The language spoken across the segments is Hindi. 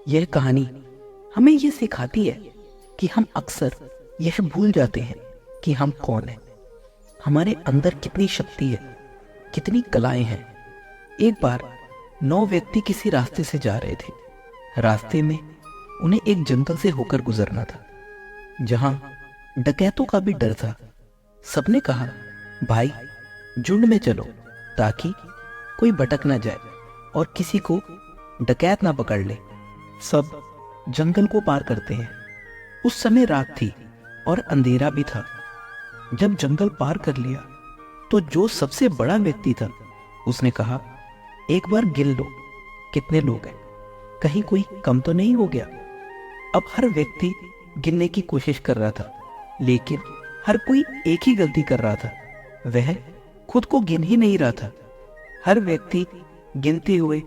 यह कहानी हमें यह सिखाती है कि हम अक्सर यह भूल जाते हैं कि हम कौन हैं, हमारे अंदर कितनी शक्ति है, कितनी कलाएं हैं। एक बार 9 व्यक्ति किसी रास्ते से जा रहे थे। रास्ते में उन्हें एक जंगल से होकर गुजरना था, जहां डकैतों का भी डर था। सबने कहा, भाई झुंड में चलो ताकि कोई भटक ना जाए और किसी को डकैत ना पकड़ ले। सब जंगल को पार करते हैं। उस समय रात थी और अंधेरा भी था। जब जंगल पार कर लिया तो जो सबसे बड़ा व्यक्ति था उसने कहा, एक बार गिन लो कितने लोग हैं, कहीं कोई कम तो नहीं हो गया। अब हर व्यक्ति गिनने की कोशिश कर रहा था, लेकिन हर कोई एक ही गलती कर रहा था, वह खुद को गिन ही नहीं रहा था। हर व्यक्ति गिनते हुए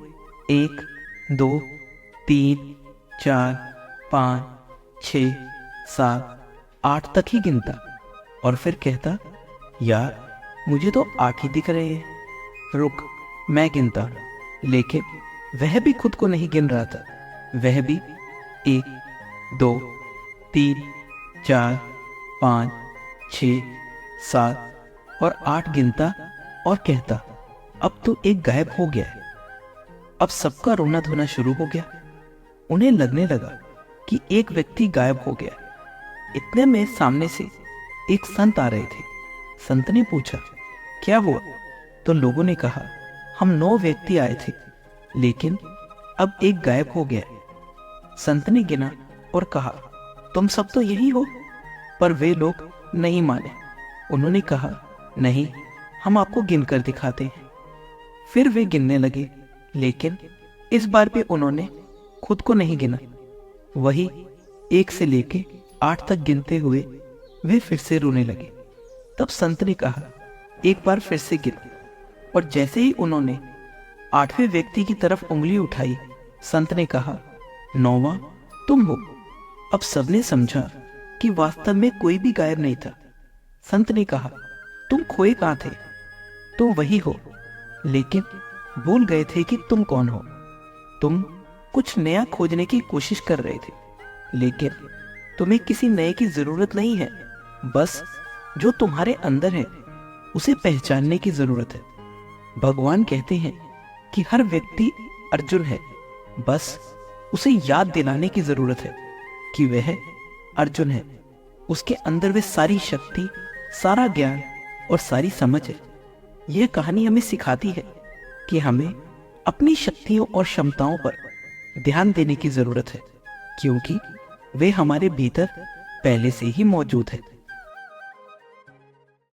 1 2 3 4 5 6 7 8 तक ही गिनता और फिर कहता, यार मुझे तो 8 ही दिख रहे हैं, रुक मैं गिनता। लेकिन वह भी खुद को नहीं गिन रहा था। वह भी 1 2 3 4 5 6 7 और 8 गिनता और कहता, अब तो एक गायब हो गया है। अब सबका रोना धोना शुरू हो गया। उन्हें लगने लगा कि एक व्यक्ति गायब हो गया। इतने में सामने से एक संत आ रहे थे। संत ने पूछा, क्या हुआ? तो लोगों ने कहा, हम 9 व्यक्ति आए थे, लेकिन अब एक गायब हो गया। संत ने गिना और कहा, तुम सब तो यही हो। पर वे लोग नहीं माने। उन्होंने कहा, नहीं, हम आपको गिनकर दिखाते हैं। फिर वे गिनने लगे, लेकिन इस बार भी उन्होंने खुद को नहीं गिना। वही 1 से लेके 8 तक गिनते हुए वे फिर से रोने लगे। तब संत ने कहा, एक बार फिर से गिन। और जैसे ही उन्होंने 8वें व्यक्ति की तरफ उंगली उठाई, संत ने कहा, 9वां तुम हो। अब सबने समझा कि वास्तव में कोई भी गायब नहीं था। संत ने कहा, तुम खोए कहां थे? तुम वही हो, लेकिन भूल गए थे कि तुम कौन हो। तुम कुछ नया खोजने की कोशिश कर रहे थे, लेकिन तुम्हें किसी नए की जरूरत नहीं है। बस जो तुम्हारे अंदर है उसे पहचानने की जरूरत है। भगवान कहते हैं कि हर व्यक्ति अर्जुन है, बस उसे याद दिलाने की जरूरत है कि वह अर्जुन है। उसके अंदर वे सारी शक्ति, सारा ज्ञान और सारी समझ है। यह कहानी हमें सिखाती है कि हमें अपनी शक्तियों और क्षमताओं पर ध्यान देने की जरूरत है, क्योंकि वे हमारे भीतर पहले से ही मौजूद है।